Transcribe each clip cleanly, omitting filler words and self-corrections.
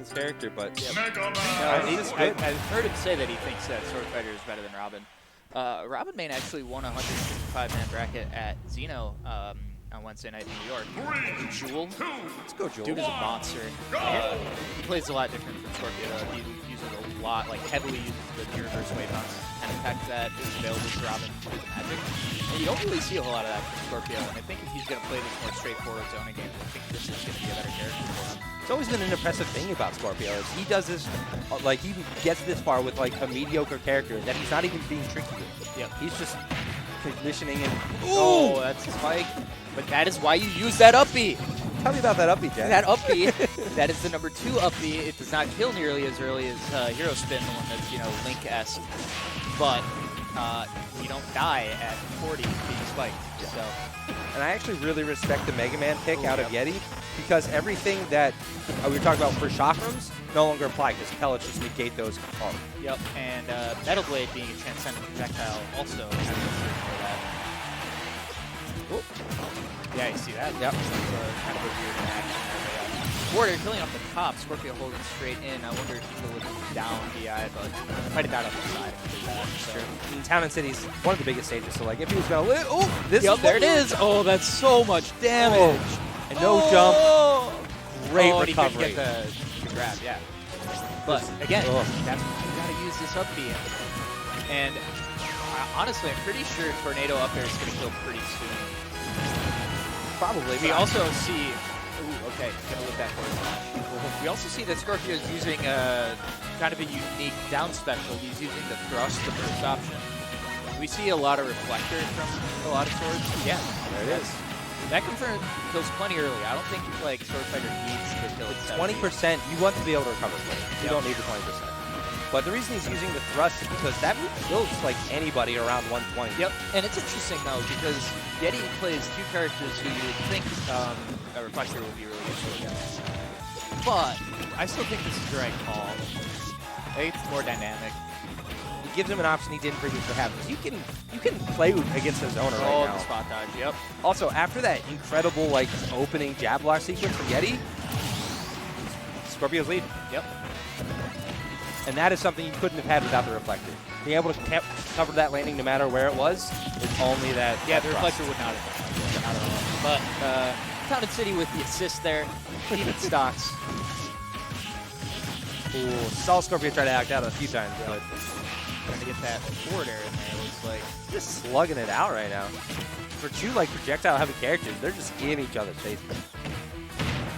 this character, but I've heard him say that he thinks that Swordfighter is better than Robin. Robin Main actually won a 155-man bracket at Xeno on Wednesday night in New York. Jewel. Let's go, Jewel. Dude is a monster. He plays a lot different from Skorpio. He uses a lot, like heavily uses the reverse wave bounce and attack that is available to Robin through the magic. And you don't really see a whole lot of that from Skorpio. And I think if he's going to play this more straightforward zoning game, I think this is going to be a better character for him. It's always been an impressive thing about Skorpio is he does this, like he gets this far with like a mediocre character that he's not even being tricky with. Yep. He's just conditioning and oh, that's a spike. But that is why you use that up B. Tell me about that up B, Jack. That up B, that is the number 2 up B. It does not kill nearly as early as Hero Spin, the one that's, you know, Link-esque. But you don't die at 40 being spiked. Yeah. So. And I actually really respect the Mega Man pick out of Yeti because everything that we were talking about for chakrams no longer apply because pellets just negate those. Yep, and Metal Blade being a transcendent projectile also has that. Oh. Yeah, you see that? Yep. Kind of a weird action there. Warrior killing off the top, Skorpio holding straight in. I wonder if he could look down DI, but fight it out on the side. So. In Town and City's one of the biggest stages, so like if he was gonna live, oh, this is there it is. Oh, that's so much damage. And no jump. Great recovery. He couldn't get the grab, yeah. But again, that's you gotta use this up B. And honestly, I'm pretty sure Tornado up there is gonna kill pretty soon. Probably. We also see. Ooh, okay, gonna look back forward. We also see that Skorpio is using kind of a unique down special. He's using the thrust, the burst option. We see a lot of reflector from a lot of swords. Yeah, there it is. That confirms kills plenty early. I don't think like Swordfighter needs to kill it. 20%. You want to be able to recover from it. You don't need the 20%. But the reason he's using the thrust is because that move kills like anybody around 120. Yep, and it's interesting though because Yeti plays 2 characters who you would think a reflector would be really useful against. But I still think this is the right call. I think it's more dynamic. It gives him an option he didn't previously have. You can play against the zoner right now. The spot dodge, yep. Also, after that incredible like opening jab block sequence from Yeti, Skorpio's lead. Yep. And that is something you couldn't have had without the reflector. Being able to cover that landing no matter where it was, it's only that. Yeah, the reflector would not have done that. Not at all. But Town and City with the assist there, even stocks. Ooh, saw Skorpio try to act out a few times, but trying to get that forward air in there. It looks like just slugging it out right now. For 2 like projectile heavy characters, they're just in each other's faces.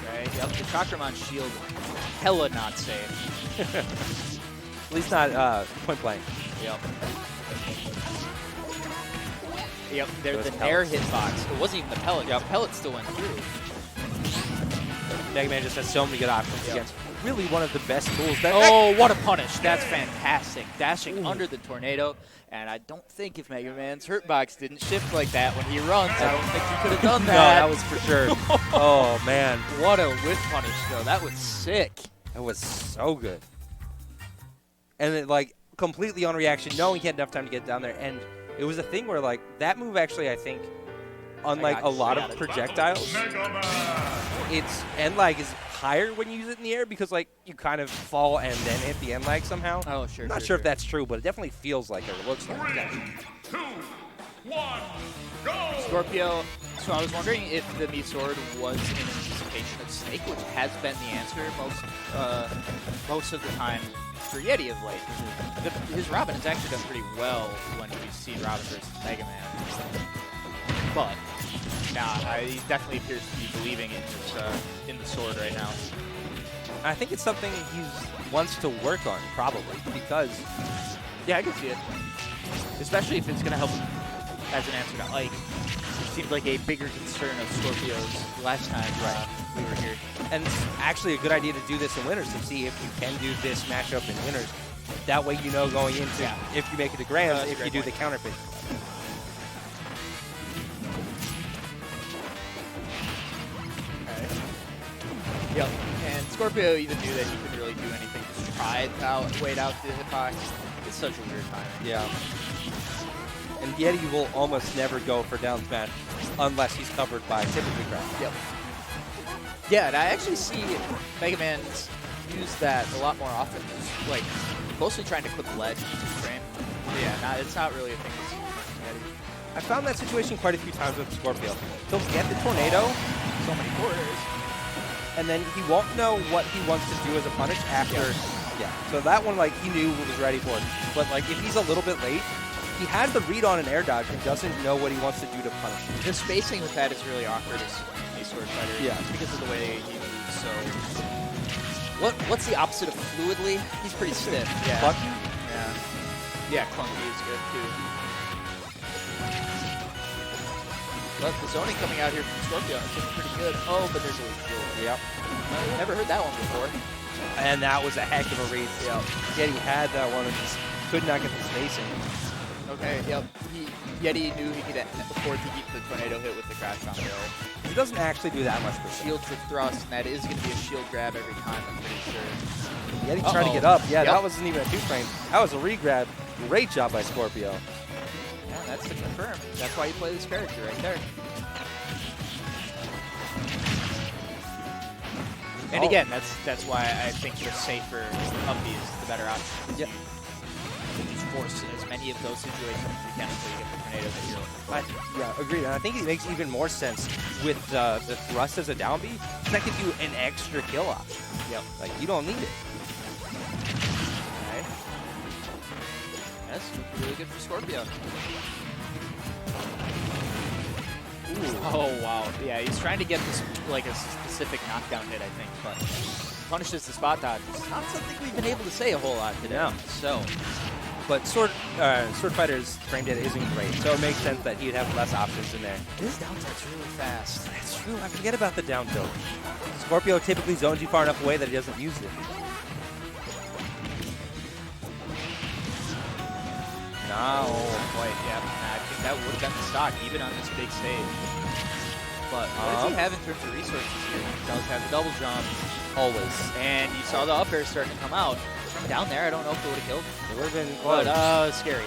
Okay, yep, the Chakramon shield, hella not safe. At least not point blank. Yep. Yep, there's the Nair hitbox. It wasn't even the pellet. Yep. The pellet still went through. Mega Man just has so many good options against really one of the best tools. Oh, what a punish. That's fantastic. Dashing under the tornado. And I don't think if Mega Man's hurtbox didn't shift like that when he runs, I don't think he could have done that. No, that was for sure. Oh, man. What a whip punish, though. That was sick. That was so good. And it, like, completely on reaction, knowing he had enough time to get down there. And it was a thing where, like, that move actually, I think, unlike a lot of projectiles, it's end lag is higher when you use it in the air because, like, you kind of fall and then hit the end lag somehow. Oh, sure. I'm not sure if that's true, but it definitely feels like it, or looks like it. 3, 2, 1, go! Skorpio. So I was wondering if the Mii Sword was in anticipation of Snake, which has been the answer most of the time for Yeti of late. His Robin has actually done pretty well when we see Robin versus Mega Man. But nah, he definitely appears to be believing in the sword right now. I think it's something he wants to work on, probably, because yeah, I can see it. Especially if it's going to help him as an answer to Ike, which seemed like a bigger concern of Skorpio's last time we were here. And it's actually a good idea to do this in winners, to see if you can do this matchup in winners. That way you know going into, if you make it to grands, if you do the counterpick. Yep, and Skorpio even knew that he couldn't really do anything. Just tried to wait out the hitbox. It's such a weird time. Yeah. And Yeti will almost never go for down smash unless he's covered by typically crap. Yep. Yeah, and I actually see Mega Man's used that a lot more often. Just, like, mostly trying to clip the ledge to frame. But yeah, it's not really a thing that's I found that situation quite a few times with Skorpio. He'll get the tornado, so many quarters, and then he won't know what he wants to do as a punish after. Yeah. So that one, like, he knew what was ready for it. But, like, if he's a little bit late, he has the read on an air dodge and doesn't know what he wants to do to punish. The spacing with that is really awkward as a Swordfighter. Yeah. It's because of the way he moves. So, what's the opposite of fluidly? He's pretty stiff. Yeah. Clunky? Yeah, clunky is good too. But the zoning coming out here from Skorpio is looking pretty good. Oh, but there's a weak shield. Yep. Never heard that one before. And that was a heck of a read. Yep. Yeti had that one and just could not get the spacing. Okay, yep. Yeti knew he could afford to eat the tornado hit with the crash on the roll. He doesn't actually do that much percent. Shield to thrust, and that is going to be a shield grab every time, I'm pretty sure. Yeti tried to get up. Yeah, that wasn't even a 2-frame. That was a re-grab. Great job by Skorpio. Yeah, that's to confirm. That's why you play this character right there. And again, that's why I think the safer uppy is the better option. Yep. Just force as many of those situations as you can until you get the tornado that you're looking for. Yeah, agreed. And I think it makes even more sense with the thrust as a down B. That gives you an extra kill option. Yep. Like, you don't need it. Okay. That's really good for Skorpio. Ooh. Oh, wow. Yeah, he's trying to get this, like, a specific knockdown hit, I think, but punishes the spot dodge. It's not something we've been able to say a whole lot today. No. So, but Swordfighter's frame data isn't great, so it makes sense that he'd have less options in there. his down tilt's really fast. That's true. I forget about the down tilt. Skorpio typically zones you far enough away that he doesn't use it. No, quite. Yeah, I think that would have been the stock, even on this big stage. But what does he have in terms of resources here? He does have the double jump. Always. And you saw the up air starting to come out. From down there, I don't know if it would have killed. It would have been close. But, scary.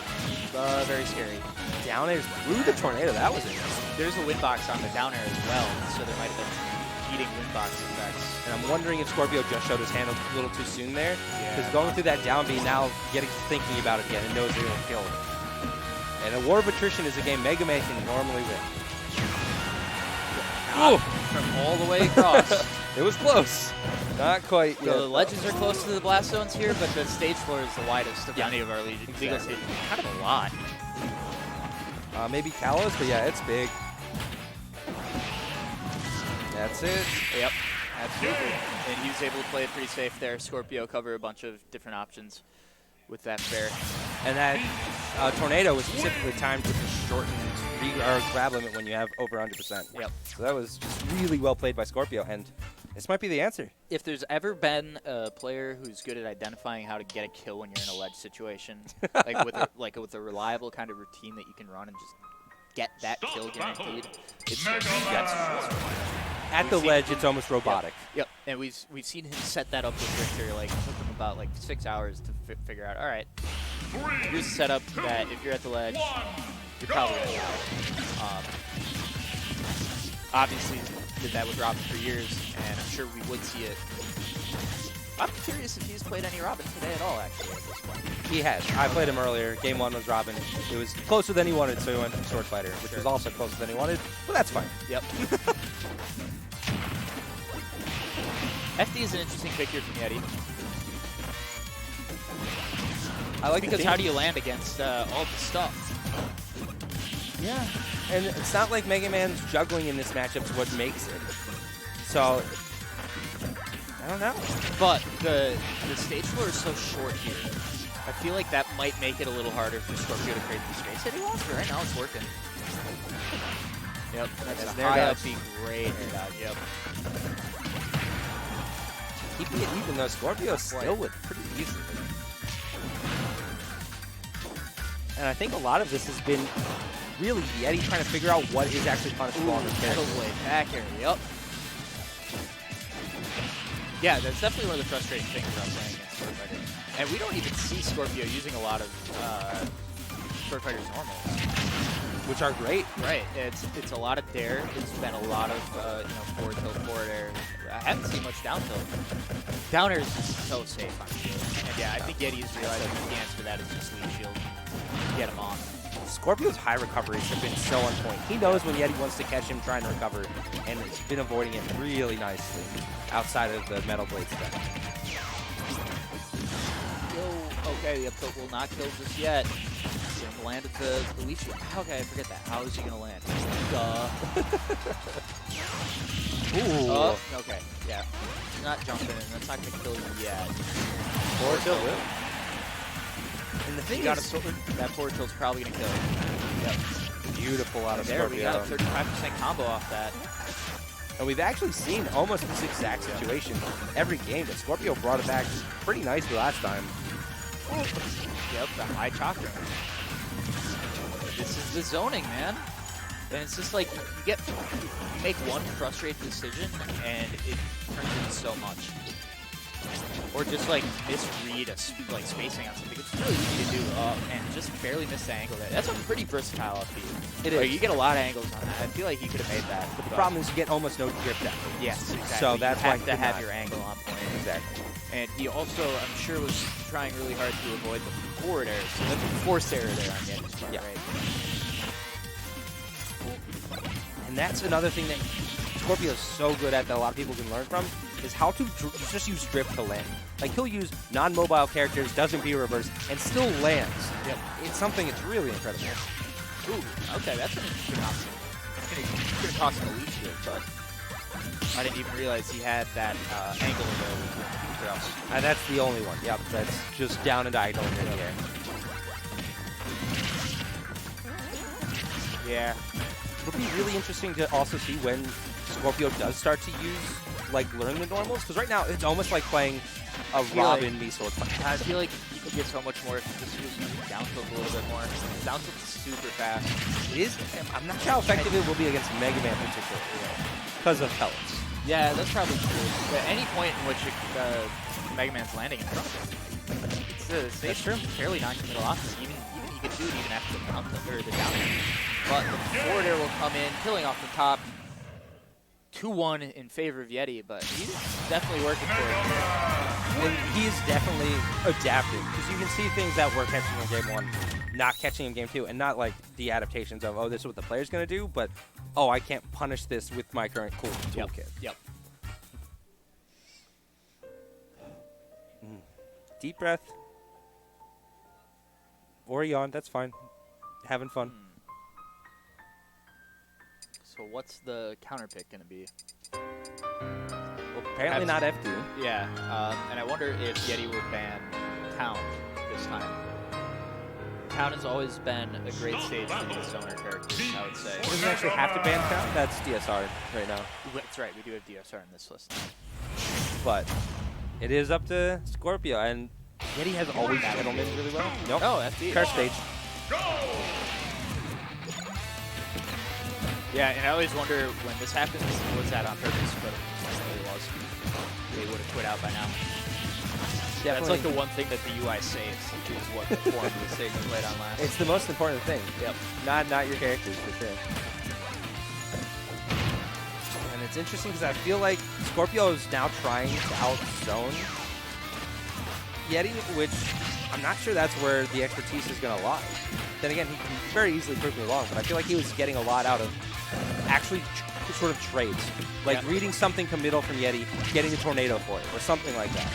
Very scary. Down air through the tornado. That was interesting. There's a wind box on the down air as well, so there might have been eating wind box effects. And I'm wondering if Skorpio just showed his hand a little too soon there. Yeah. Because going through that down B now, thinking about it again, and knows they're going to kill it. And a war of attrition is a game Mega Man can normally win. From all the way across. It was close. Not quite yet. The ledges are close to the blast zones here, but the stage floor is the widest of any of our legal stages. Kind of a lot. Maybe Kalos, but yeah, it's big. That's it. Yep, absolutely. And he was able to play it pretty safe there. Skorpio cover a bunch of different options with that fair. And that tornado was specifically timed with the shortened grab limit when you have over 100%. Yep. So that was just really well played by Skorpio, and this might be the answer. If there's ever been a player who's good at identifying how to get a kill when you're in a ledge situation, with a reliable kind of routine that you can run and just get that kill guaranteed, it's Skorpio. At the ledge, it's almost robotic. Yep. And we've seen him set that up with Richter. Like, it took him about 6 hours to figure out. All right, here's a setup that if you're at the ledge, you're probably gonna die. Obviously, did that with Robin for years, and I'm sure we would see it. I'm curious if he's played any Robin today at all, actually, at this point. He has. I played him earlier. Game 1 was Robin. It was closer than he wanted, so he went for Swordfighter, which was also closer than he wanted, but that's fine. Yep. FD is an interesting pick here from Yeti. I like because how do you land against all the stuff? Yeah, and it's not like Mega Man's juggling in this matchup is what makes it. So, I don't know. But the stage floor is so short here. I feel like that might make it a little harder for Skorpio to create the space that he wants, but right now it's working. Yep, that's a high up, be great air dodge, yep. Keeping it even though Skorpio still would pretty easily. And I think a lot of this has been really Yeti trying to figure out what is actually punishable on this character. Way back here, yep. Yeah, that's definitely one of the frustrating things about playing against Swordfighter. And we don't even see Skorpio using a lot of Swordfighter's normals. which are great. Right. It's a lot of dare. It's been a lot of forward tilt, forward air. I haven't seen much down tilt. Down air is just so safe on shield. And yeah, I think Yeti's realizing the answer to that is just lead shield. Get him off. Skorpio's high recoveries have been so on point. He knows when Yeti wants to catch him trying to recover, and he's been avoiding it really nicely outside of the Metal Blade step. Okay, the up tilt will not kill just yet. He's going to land at the lead shield. Okay, I forget that. How is he going to land? Duh. Ooh. Okay, yeah. He's not jumping in. That's not going to kill you yet. Forward tilt will. And the thing is, that forward tilt's probably going to kill him. Yep. Beautiful out of there, we got a Skorpio. 35% combo off that. And we've actually seen almost this exact situation every game, but Skorpio brought it back pretty nicely last time. Yep, the high chakra. This is the zoning, man. And it's just like you make one frustrated decision and it turns into so much. Or just like misread spacing on something. It's really easy to do and just barely miss the angle there. That's a pretty versatile upbeat. It is. You get a lot of angles on that. I feel like he could have made that. But the problem is you get almost no grip depth. Yes, exactly. So that's you why have to have your angle on point. Exactly. And he also, I'm sure, was trying really hard to avoid the forward air. So that's a forced error there on Yeti's part, Yeah. right? And that's another thing that Skorpio is so good at that a lot of people can learn from, is how to just use drip to land. Like, he'll use non-mobile characters, doesn't be reverse, and still lands. Yep. It's something that's really incredible. Ooh, okay, that's an interesting option. It's going to cost him a lead shield, but I didn't even realize he had that angle available for us. And that's the only one. Yep, that's just down and diagonal in the air. Yeah. It'll be really interesting to also see when Skorpio does start to learn the normals, because right now it's almost like playing a Robin v Swordfighter. I feel like he could get so much more if he just was down tilt a little bit more. Down tilt is super fast. It is. I'm not sure how effective it will be against Mega Man particularly, because of pellets. Yeah, that's probably true. But at any point in which Mega Man's landing in front of him, it's a fairly non-committal option. Even he could do it even after the down tilt, or the down tilt. But the forward air will come in, killing off the top. 2-1 in favor of Yeti, but he's definitely working for it. And he's definitely adapted, because you can see things that were catching him in game 1, not catching him in game 2, and not like the adaptations of, oh, this is what the player's going to do, but, oh, I can't punish this with my current cool toolkit. Yep. Deep breath. Or yawn, that's fine. Having fun. So what's the counter pick going to be? Well, apparently not FD. Yeah, and I wonder if Yeti will ban Town this time. Town has always been a great stage for the zoner characters, I would say. It doesn't actually have to ban Count. That's DSR right now. That's right, we do have DSR in this list. But it is up to Skorpio, and Yeti has always gentlemen really well. Nope. Oh, FD. Curse stage. Yeah, and I always wonder when this happens, was that on purpose? But it really was. They would have quit out by now. Yeah, that's like the one thing that the UI saves, is what the form of the stage was played on last. It's the most important thing. Yep. Not your characters, for sure. And it's interesting because I feel like Skorpio is now trying to out-zone Yeti, which I'm not sure that's where the expertise is going to lie. Then again, he can very easily prove me wrong, but I feel like he was getting a lot out of actually sort of trades. Like reading something committal from Yeti, getting a tornado for it, or something like that.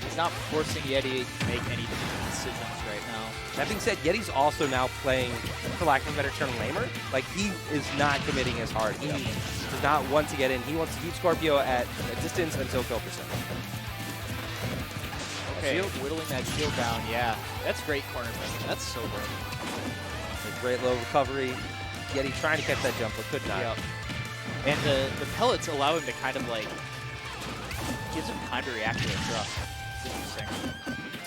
He's not forcing Yeti to make any decisions right now. That being said, Yeti's also now playing, for lack of a better term, lamer. Like, he is not committing as hard. He does not want to get in. He wants to keep Skorpio at a distance until kill percent. Okay, whittling that shield down, yeah. That's great corner pick. That's so great. A great low recovery. Yeti trying to catch that jump, but could not. Yep. And the pellets allow him to kind of like, gives him time to react to the thrust. It's interesting.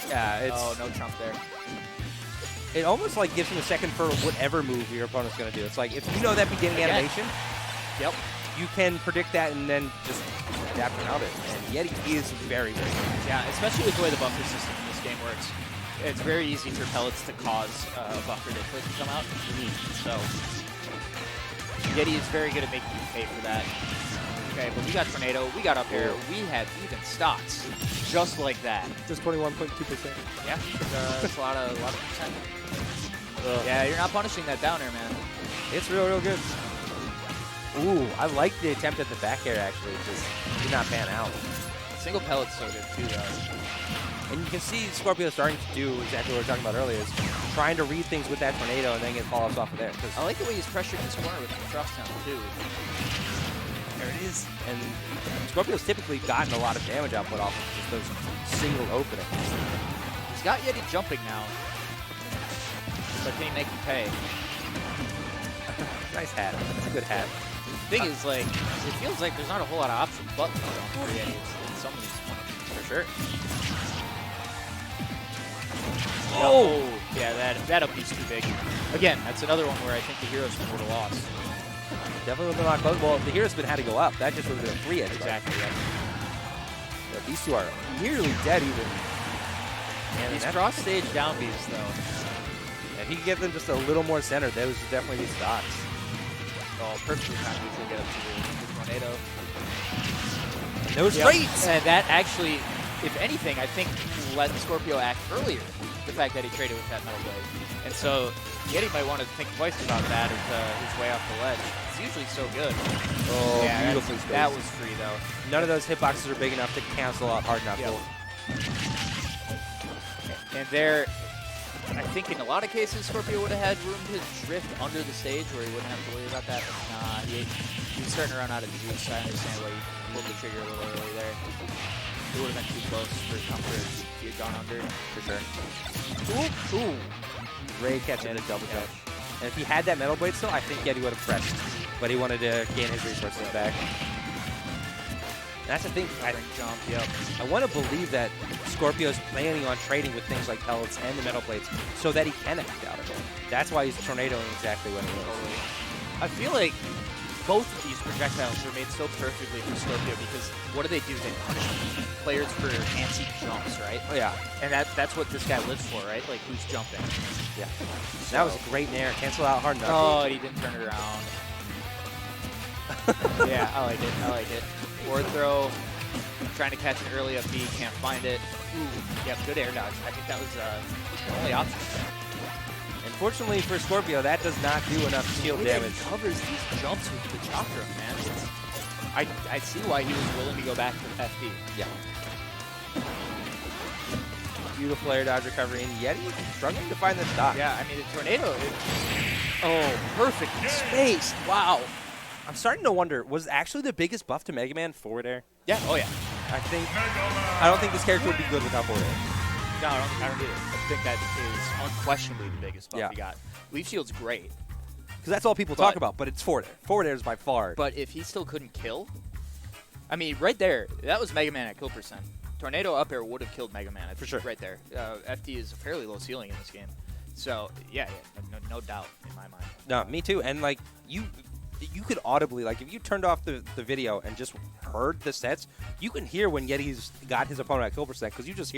Yeah, it's... Oh, no trump there. It almost like gives him a second for whatever move your opponent's going to do. It's like, if you know that beginning animation, you can predict that and then just adapt around it. And Yeti is very, very good. Yeah, especially with the way the buffer system in this game works. it's very easy for pellets to cause a buffer difference to come out. So Yeti is very good at making you pay for that. Okay, but we got Tornado, we got up air, we had even stocks, just like that. Just 21.2%. Yeah, it's a lot of percent. Yeah, you're not punishing that down air, man. It's real good. Ooh, I like the attempt at the back air, actually. It just did not pan out. Single pellet's so good, too, though. And you can see Skorpio starting to do exactly what we were talking about earlier, is trying to read things with that Tornado and then get follow-ups off of there. I like the way he's pressuring his corner with the thrust down, too. There it is. And Skorpio's typically gotten a lot of damage output off of just those single openings. He's got Yeti jumping now. But can he make you pay? Nice hat. That's a good hat. The thing is, like, it feels like there's not a whole lot of options but for Yeti in some of these points, for sure. Oh! Yeah, that up B's too big. Again, that's another one where I think the hero spin would have lost. Definitely would have been a lot close. Well, the hero spin had to go up. That just would have been a 3-edge. Exactly, yeah. But these two are nearly dead even. And these cross-stage down Bs, though. If he could get them just a little more centered, those would definitely be stocks. Oh, perfectly timed to get up to the Tornado. It was straight! And that actually, if anything, I think let Skorpio act earlier. The fact that he traded with that Metal Blade. And so Yeti might want to think twice about that as his way off the ledge. It's usually so good. Oh, yeah, beautifully spaced. That was free, though. None of those hitboxes are big enough to cancel out hard enough. Yep. And there, I think in a lot of cases, Skorpio would have had room to drift under the stage where he wouldn't have to worry about that. But nah, he's starting to run out of juice. I understand why he pulled the trigger a little early there. It would have been too close for comfort if he had gone under, for sure. Ooh. Great catch and a double jump. And if he had that Metal Blade still, I think Yeti would have pressed. But he wanted to gain his resources back. And that's the thing. I want to believe that Skorpio's planning on trading with things like pellets and the Metal Blades so that he can act out of it. That's why he's tornadoing exactly what he is. I feel like both of these projectiles are made so perfectly for Skorpio because what do? They punish players for anti jumps, right? Oh, yeah. And that's what this guy lives for, right? Like, who's jumping. Yeah. So. That was a great nair. Cancel out hard enough. Oh, he didn't turn it around. Yeah, I like it. I like it. Forward throw. Trying to catch it early up B. Can't find it. Ooh. Yep, good air dodge. I think that was the only option. Unfortunately for Skorpio, that does not do enough shield damage. He covers these jumps with the chakra, man. I see why he was willing to go back to FD. Yeah. Beautiful air dodge recovery, and Yeti struggling to find the stock. Yeah, I mean, the Tornado, perfect space. Wow. I'm starting to wonder, was actually the biggest buff to Mega Man forward air? Yeah, oh yeah. I don't think this character would be good without forward air. No, I don't either. I think that is unquestionably the biggest buff he got. Leaf Shield's great. Because that's all people talk about, but it's forward air. Forward air is by far. But if he still couldn't kill, I mean, right there, that was Mega Man at kill percent. Tornado up air would have killed Mega Man, for sure. Right there. FD is a fairly low ceiling in this game. So, yeah, no doubt in my mind. No, me too. And, like, you could audibly, like, if you turned off the video and just heard the sets, you can hear when Yeti's got his opponent at kill percent because you just hear